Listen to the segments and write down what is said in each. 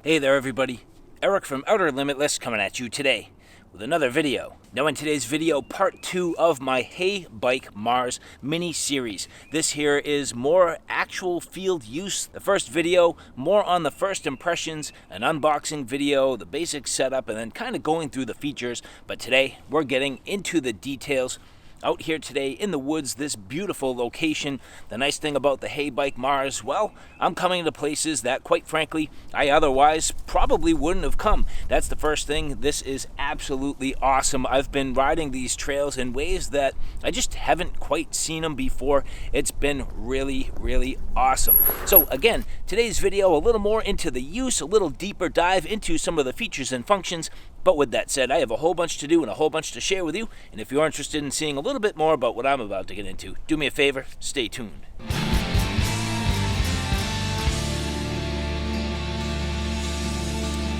Hey there everybody, Eric from Outer Limitless coming at you today with another video. Now in today's video, part 2 of my Heybike Mars mini series. This here is more actual field use. The first video, more on the first impressions, an unboxing video, the basic setup, and then kind of going through the features. But today, we're getting into the details. Out here today in the woods, this beautiful location. The nice thing about the Heybike Mars, well, I'm coming to places that, quite frankly, I otherwise probably wouldn't have come. That's the first thing. This is absolutely awesome. I've been riding these trails in ways that I just haven't quite seen them before. It's been really, really awesome. So again, today's video, a little more into the use, a little deeper dive into some of the features and functions. But with that said, I have a whole bunch to do and a whole bunch to share with you. And if you're interested in seeing a little bit more about what I'm about to get into, do me a favor, stay tuned.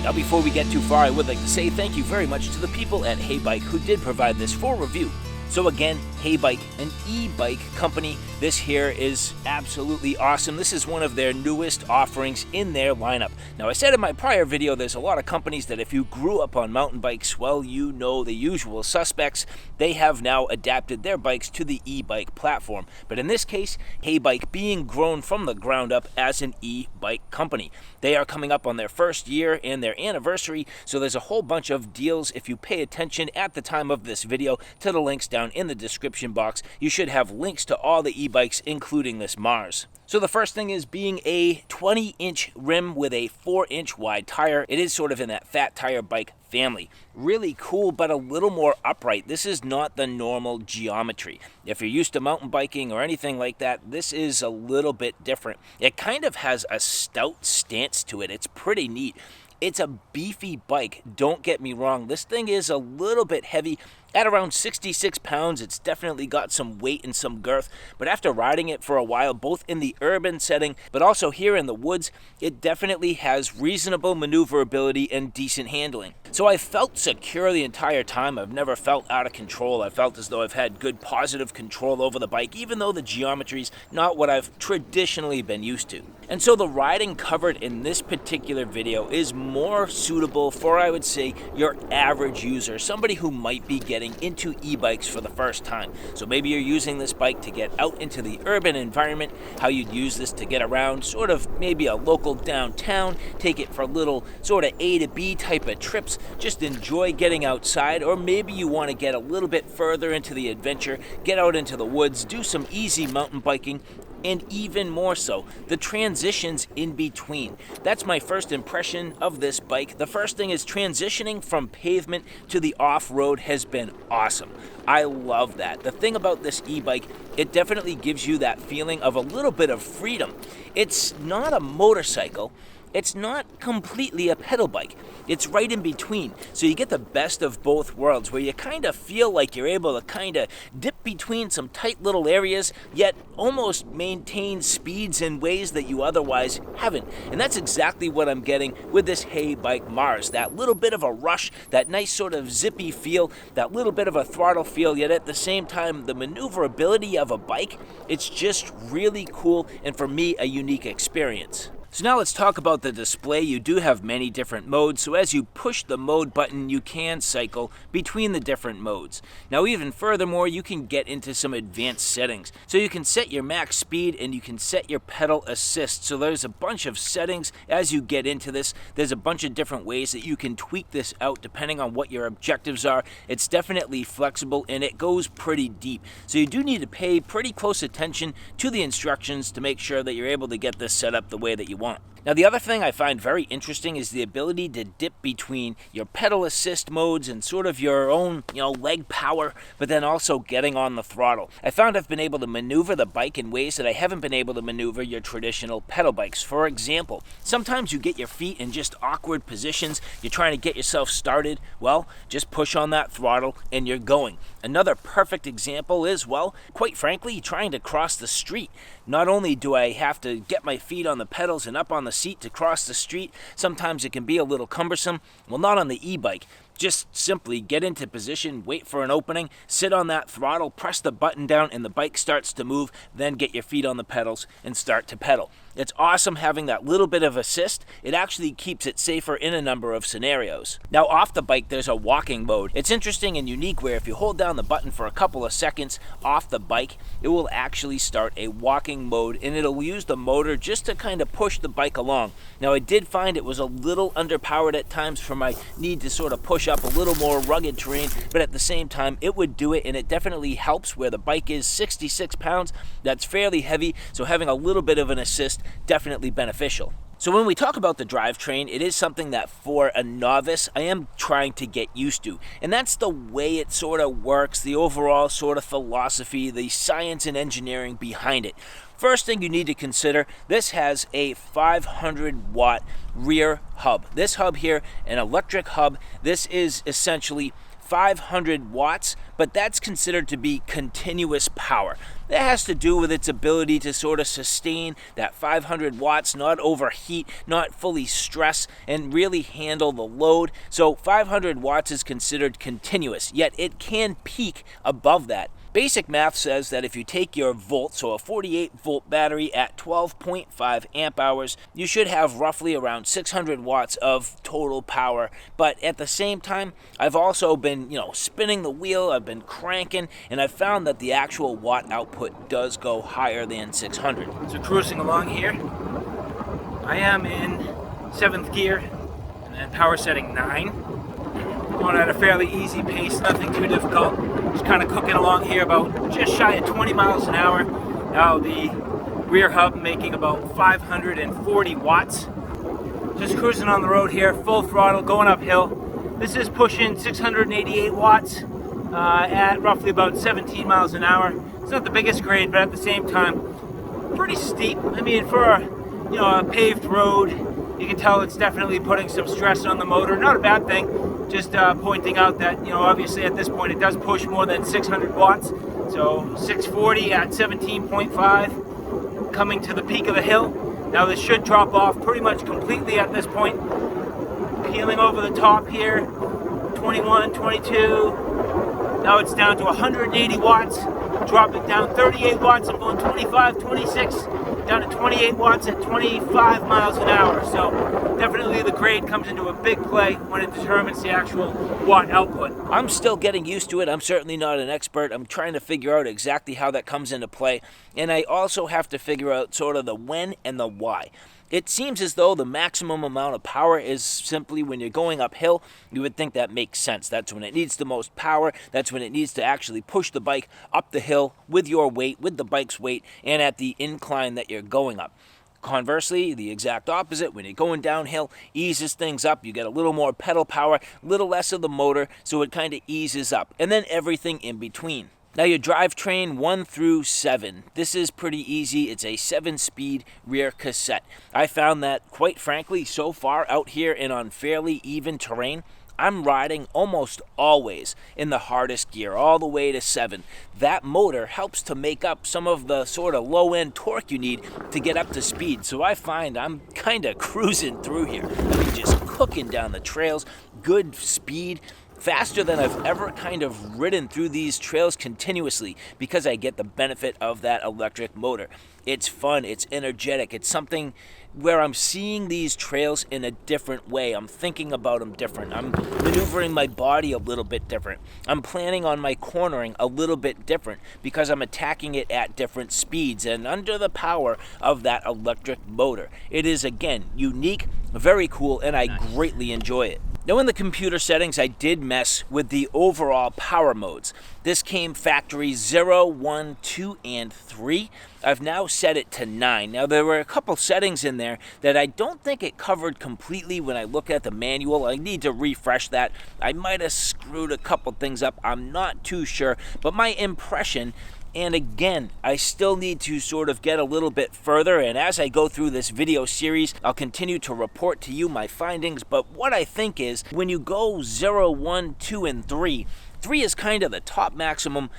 Now before we get too far, I would like to say thank you very much to the people at Heybike who did provide this for review. So again, Heybike, an e-bike company. This here is absolutely awesome. This is one of their newest offerings in their lineup. Now I said in my prior video, there's a lot of companies that if you grew up on mountain bikes, well, you know the usual suspects. They have now adapted their bikes to the e-bike platform. But in this case, Heybike being grown from the ground up as an e-bike company. They are coming up on their first year and their anniversary, so there's a whole bunch of deals if you pay attention at the time of this video to the links down in the description box. You should have links to all the e-bikes, including this Mars. So the first thing is being a 20-inch rim with a 4-inch wide tire. It is sort of in that fat tire bike family. Really cool, but a little more upright. This is not the normal geometry. If you're used to mountain biking or anything like that, this is a little bit different. It kind of has a stout stance to it. It's pretty neat. It's a beefy bike, don't get me wrong. This thing is a little bit heavy. At around 66 pounds, it's definitely got some weight and some girth, but after riding it for a while, both in the urban setting, but also here in the woods, it definitely has reasonable maneuverability and decent handling. So I felt secure the entire time. I've never felt out of control. I felt as though I've had good positive control over the bike, even though the geometry's not what I've traditionally been used to. And so the riding covered in this particular video is more suitable for, I would say, your average user, somebody who might be getting into e-bikes for the first time. So maybe you're using this bike to get out into the urban environment, how you'd use this to get around, sort of maybe a local downtown, take it for little sort of A to B type of trips, just enjoy getting outside, or maybe you want to get a little bit further into the adventure, get out into the woods, do some easy mountain biking, and even more so, the transitions in between. That's my first impression of this bike. The first thing is transitioning from pavement to the off-road has been awesome. I love that. The thing about this e-bike, it definitely gives you that feeling of a little bit of freedom. It's not a motorcycle. It's not completely a pedal bike. It's right in between. So you get the best of both worlds where you kind of feel like you're able to kind of dip between some tight little areas, yet almost maintain speeds in ways that you otherwise haven't. And that's exactly what I'm getting with this Heybike Mars. That little bit of a rush, that nice sort of zippy feel, that little bit of a throttle feel, yet at the same time, the maneuverability of a bike, it's just really cool and for me, a unique experience. So now let's talk about the display. You do have many different modes, so as you push the mode button, you can cycle between the different modes. Now even furthermore, you can get into some advanced settings. So you can set your max speed and you can set your pedal assist. So there's a bunch of settings as you get into this. There's a bunch of different ways that you can tweak this out depending on what your objectives are. It's definitely flexible and it goes pretty deep. So you do need to pay pretty close attention to the instructions to make sure that you're able to get this set up the way that you want. Now the other thing I find very interesting is the ability to dip between your pedal assist modes and sort of your own, leg power, but then also getting on the throttle. I found I've been able to maneuver the bike in ways that I haven't been able to maneuver your traditional pedal bikes. For example, sometimes you get your feet in just awkward positions, you're trying to get yourself started, well, just push on that throttle and you're going. Another perfect example is, well, quite frankly, trying to cross the street. Not only do I have to get my feet on the pedals and up on the seat to cross the street, sometimes it can be a little cumbersome. Well, not on the e-bike. Just simply get into position, wait for an opening, sit on that throttle, press the button down, and the bike starts to move, then get your feet on the pedals and start to pedal. It's awesome having that little bit of assist. It actually keeps it safer in a number of scenarios. Now off the bike, there's a walking mode. It's interesting and unique where if you hold down the button for a couple of seconds off the bike, it will actually start a walking mode, and it'll use the motor just to kind of push the bike along. Now I did find it was a little underpowered at times for my need to sort of push up a little more rugged terrain, but at the same time it would do it, and it definitely helps where the bike is 66 pounds. That's fairly heavy, so having a little bit of an assist definitely beneficial. So when we talk about the drivetrain, it is something that for a novice, I am trying to get used to. And that's the way it sort of works, the overall sort of philosophy, the science and engineering behind it. First thing you need to consider, this has a 500 watt rear hub. This hub here, an electric hub, this is essentially 500 watts, but that's considered to be continuous power. That has to do with its ability to sort of sustain that 500 watts, not overheat, not fully stress, and really handle the load. So 500 watts is considered continuous, yet it can peak above that. Basic math says that if you take your volt, so a 48 volt battery at 12.5 amp hours, you should have roughly around 600 watts of total power. But at the same time, I've also been, spinning the wheel, I've been cranking, and I've found that the actual watt output does go higher than 600. So cruising along here, I am in 7th gear, and then power setting 9. Going at a fairly easy pace, nothing too difficult. Just kind of cooking along here about just shy of 20 miles an hour. Now the rear hub making about 540 watts. Just cruising on the road here, full throttle, going uphill. This is pushing 688 watts at roughly about 17 miles an hour. It's not the biggest grade, but at the same time, pretty steep. I mean, for a paved road, you can tell it's definitely putting some stress on the motor. Not a bad thing. Just pointing out that, obviously at this point it does push more than 600 watts. So 640 at 17.5, coming to the peak of the hill. Now this should drop off pretty much completely at this point. Peeling over the top here, 21, 22. Now it's down to 180 watts. Dropping down 38 watts. I'm going 25, 26, down to 28 watts at 25 miles an hour. So definitely the grade comes into a big play when it determines the actual watt output. I'm still getting used to it. I'm certainly not an expert. I'm trying to figure out exactly how that comes into play. And I also have to figure out sort of the when and the why. It seems as though the maximum amount of power is simply when you're going uphill. You would think that makes sense. That's when it needs the most power. That's when it needs to actually push the bike up the hill with your weight, with the bike's weight, and at the incline that you're going up. Conversely, the exact opposite, when you're going downhill, eases things up. You get a little more pedal power, a little less of the motor, so it kind of eases up. And then everything in between. Now your drivetrain 1 through 7, this is pretty easy. It's a 7-speed rear cassette. I found that, quite frankly, so far out here and on fairly even terrain, I'm riding almost always in the hardest gear, all the way to 7. That motor helps to make up some of the sort of low-end torque you need to get up to speed. So I find I'm kind of cruising through here. I mean, just cooking down the trails, good speed, faster than I've ever kind of ridden through these trails continuously because I get the benefit of that electric motor. It's fun, it's energetic, it's something where I'm seeing these trails in a different way. I'm thinking about them different. I'm maneuvering my body a little bit different. I'm planning on my cornering a little bit different because I'm attacking it at different speeds and under the power of that electric motor. It is, again, unique, very cool, and I greatly enjoy it. Now in the computer settings, I did mess with the overall power modes. This came factory 0, 1, 2, and 3. I've now set it to 9. Now there were a couple settings in there that I don't think it covered completely when I look at the manual. I need to refresh that. I might have screwed a couple things up. I'm not too sure, but my impression, and again, I still need to sort of get a little bit further, and as I go through this video series, I'll continue to report to you my findings, but what I think is, when you go 0, 1, 2, and 3, 3 is kind of the top maximum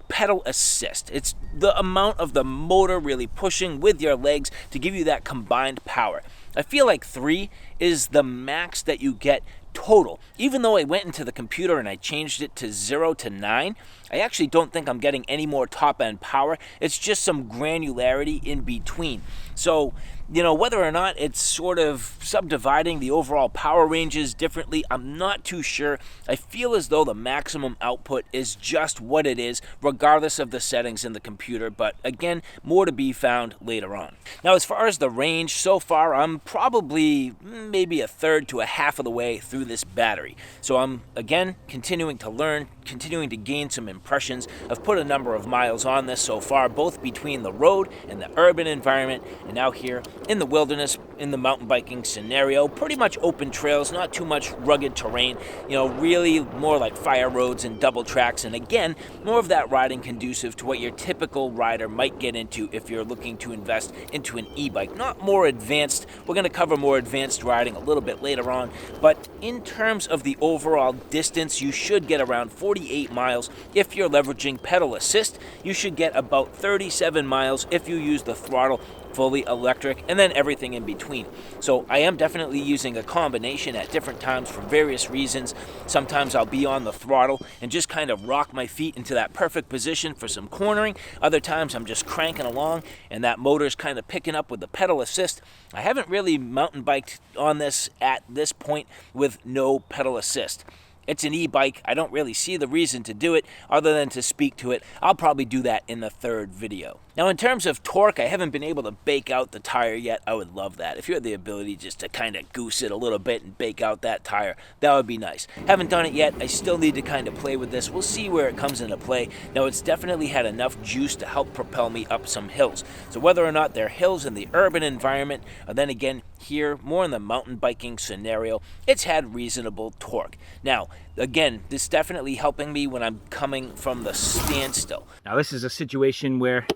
pedal assist. It's the amount of the motor really pushing with your legs to give you that combined power. I feel like 3 is the max that you get total. Even though I went into the computer and I changed it to 0 to 9, I actually don't think I'm getting any more top-end power. It's just some granularity in between. So, you know, whether or not it's sort of subdividing the overall power ranges differently, I'm not too sure. I feel as though the maximum output is just what it is, regardless of the settings in the computer, but again, more to be found later on. Now, as far as the range, so far I'm probably maybe a third to a half of the way through this battery. So I'm, again, continuing to learn, continuing to gain some impressions. I've put a number of miles on this so far, both between the road and the urban environment, and now here in the wilderness, in the mountain biking scenario. Pretty much open trails, not too much rugged terrain, you know, really more like fire roads and double tracks, and again, more of that riding conducive to what your typical rider might get into if you're looking to invest into an e-bike. Not more advanced. We're going to cover more advanced riding a little bit later on, but in terms of the overall distance, you should get around 48 miles if you're leveraging pedal assist. You should get about 37 miles if you use the throttle fully electric, and then everything in between. So I am definitely using a combination at different times for various reasons. Sometimes I'll be on the throttle and just kind of rock my feet into that perfect position for some cornering. Other times I'm just cranking along and that motor's kind of picking up with the pedal assist. I haven't really mountain biked on this at this point with no pedal assist. It's an e-bike. I don't really see the reason to do it other than to speak to it. I'll probably do that in the third video. Now, in terms of torque, I haven't been able to bake out the tire yet. I would love that. If you had the ability just to kind of goose it a little bit and bake out that tire, that would be nice. Haven't done it yet. I still need to kind of play with this. We'll see where it comes into play. Now, it's definitely had enough juice to help propel me up some hills. So whether or not they're hills in the urban environment, or then again here, more in the mountain biking scenario, it's had reasonable torque. Now, again, this is definitely helping me when I'm coming from the standstill. Now, this is a situation where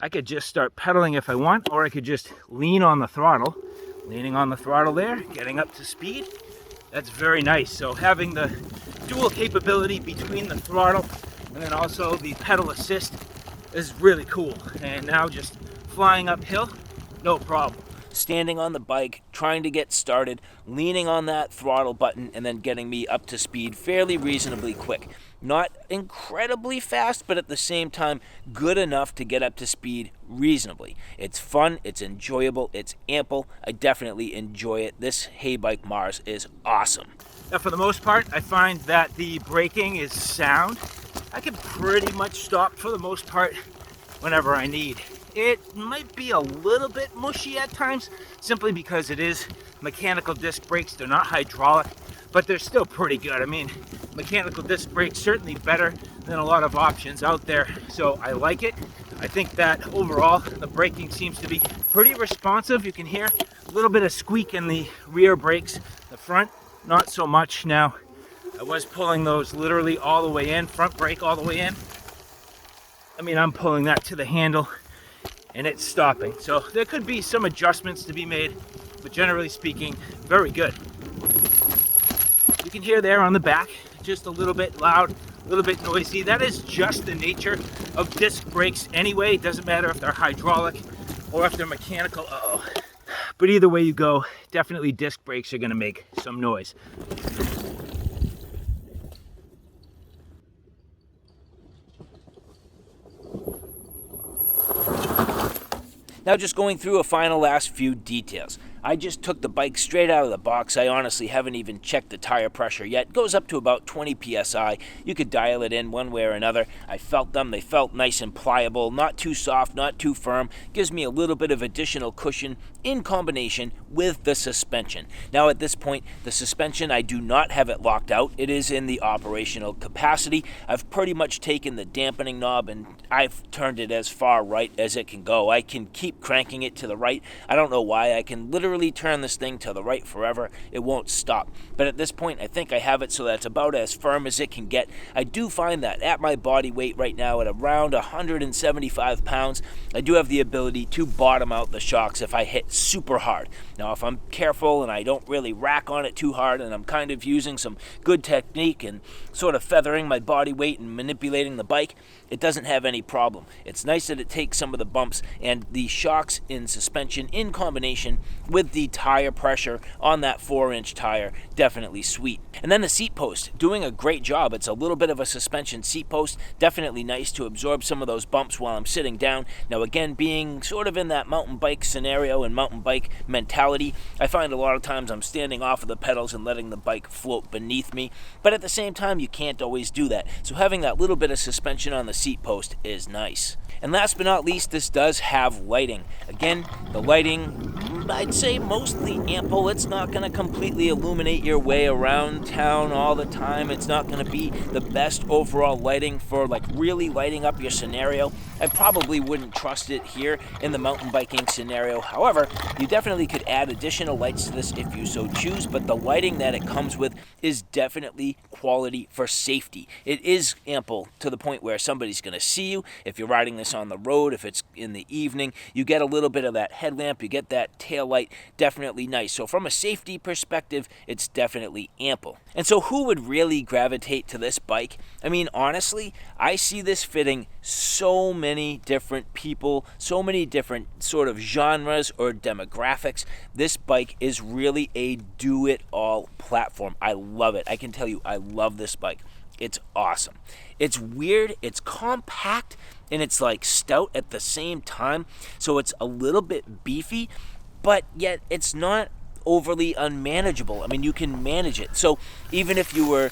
I could just start pedaling if I want, or I could just lean on the throttle. Leaning on the throttle there, getting up to speed. That's very nice. So having the dual capability between the throttle and then also the pedal assist is really cool. And now just flying uphill, no problem. Standing on the bike, trying to get started, leaning on that throttle button, and then getting me up to speed fairly reasonably quick. Not incredibly fast, but at the same time, good enough to get up to speed reasonably. It's fun, it's enjoyable, it's ample. I definitely enjoy it. This Heybike Mars is awesome. Now, for the most part, I find that the braking is sound. I can pretty much stop for the most part whenever I need. It might be a little bit mushy at times, simply because it is mechanical disc brakes. They're not hydraulic, but they're still pretty good. I mean, mechanical disc brakes certainly better than a lot of options out there, so I like it. I think that overall the braking seems to be pretty responsive. You can hear a little bit of squeak in the rear brakes. The front, not so much. Now, I was pulling those literally all the way in, front brake all the way in. I mean, I'm pulling that to the handle and it's stopping. So there could be some adjustments to be made, but generally speaking, very good. You can hear there on the back, just a little bit loud, a little bit noisy. That is just the nature of disc brakes anyway. It doesn't matter if they're hydraulic or if they're mechanical. Uh-oh. But either way you go, definitely disc brakes are gonna make some noise. Now, just going through a final last few details. I just took the bike straight out of the box. I honestly haven't even checked the tire pressure yet. It goes up to about 20 psi. You could dial it in one way or another. I felt them. They felt nice and pliable, not too soft, not too firm. Gives me a little bit of additional cushion in combination with the suspension. Now, at this point, the suspension, I do not have it locked out. It is in the operational capacity. I've pretty much taken the dampening knob and I've turned it as far right as it can go. I can keep cranking it to the right. I don't know why. I can literally turn this thing to the right forever. It won't stop. But at this point, I think I have it so that's about as firm as it can get. I do find that at my body weight right now at around 175 pounds, I do have the ability to bottom out the shocks if I hit super hard. Now, if I'm careful and I don't really rack on it too hard and I'm kind of using some good technique and sort of feathering my body weight and manipulating the bike, it doesn't have any problem. It's nice that it takes some of the bumps, and the shocks in suspension in combination with with the tire pressure on that 4-inch tire, definitely sweet. And then the seat post, doing a great job. It's a little bit of a suspension seat post, definitely nice to absorb some of those bumps while I'm sitting down. Now again, being sort of in that mountain bike scenario and mountain bike mentality, I find a lot of times I'm standing off of the pedals and letting the bike float beneath me, but at the same time you can't always do that, so having that little bit of suspension on the seat post is nice. And last but not least, this does have lighting. Again, the lighting, I'd say mostly ample. It's not going to completely illuminate your way around town all the time. It's not going to be the best overall lighting for like really lighting up your scenario. I probably wouldn't trust it here in the mountain biking scenario. However, you definitely could add additional lights to this if you so choose, but the lighting that it comes with is definitely quality for safety. It is ample to the point where somebody's going to see you. If you're riding this on the road, if it's in the evening, you get a little bit of that headlamp, you get that tail light, definitely nice. So from a safety perspective, it's definitely ample. And so who would really gravitate to this bike? I mean, honestly, I see this fitting so many different people, so many different sort of genres or demographics. This bike is really a do-it-all platform. I love it. I can tell you, I love this bike. It's awesome. It's weird, it's compact, and it's like stout at the same time. So it's a little bit beefy, but yet it's not overly unmanageable. I mean, you can manage it. So even if you were,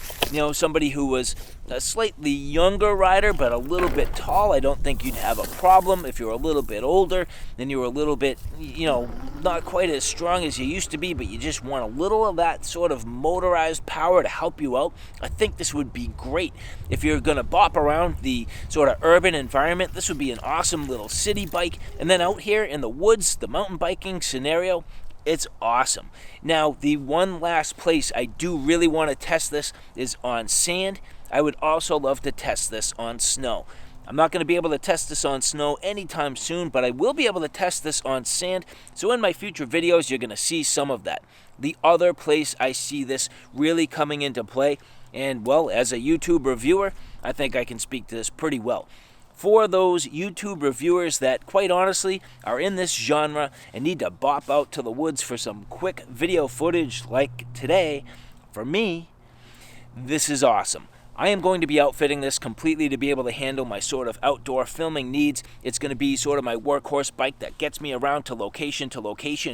somebody who was a slightly younger rider but a little bit tall, I don't think you'd have a problem. If you're a little bit older and you're a little bit, not quite as strong as you used to be, but you just want a little of that sort of motorized power to help you out, I think this would be great. If you're going to bop around the sort of urban environment, this would be an awesome little city bike. And then out here in the woods, the mountain biking scenario, it's awesome. Now, the one last place I do really want to test this is on sand. I would also love to test this on snow. I'm not going to be able to test this on snow anytime soon, but I will be able to test this on sand. So in my future videos, you're going to see some of that. The other place I see this really coming into play, and well, as a YouTube reviewer, I think I can speak to this pretty well. For those YouTube reviewers that, quite honestly, are in this genre and need to bop out to the woods for some quick video footage like today, for me, this is awesome. I am going to be outfitting this completely to be able to handle my sort of outdoor filming needs. It's going to be sort of my workhorse bike that gets me around to location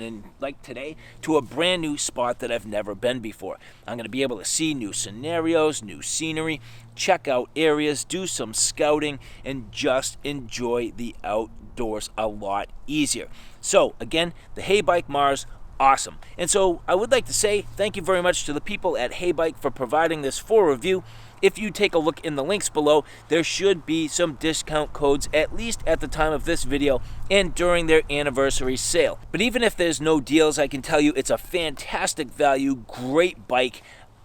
and, like today, to a brand new spot that I've never been before. I'm going to be able to see new scenarios, new scenery, check out areas, do some scouting, and just enjoy the outdoors a lot easier. So, again, the Heybike Mars, awesome. And so I would like to say thank you very much to the people at Heybike for providing this for review. If you take a look in the links below, there should be some discount codes, at least at the time of this video and during their anniversary sale. But even if there's no deals, I can tell you it's a fantastic value, great bike.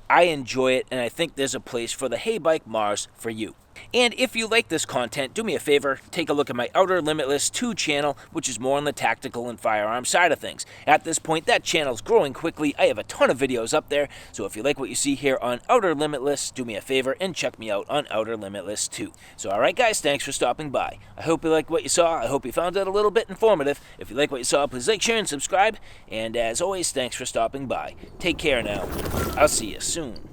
I enjoy it, and I think there's a place for the Heybike Mars for you. And if you like this content, do me a favor, take a look at my Outer Limitless 2 channel, which is more on the tactical and firearm side of things. At this point, that channel's growing quickly. I have a ton of videos up there, so if you like what you see here on Outer Limitless, do me a favor and check me out on Outer Limitless 2. So alright guys, thanks for stopping by. I hope you liked what you saw. I hope you found it a little bit informative. If you like what you saw, please like, share, and subscribe. And as always, thanks for stopping by. Take care now. I'll see you soon.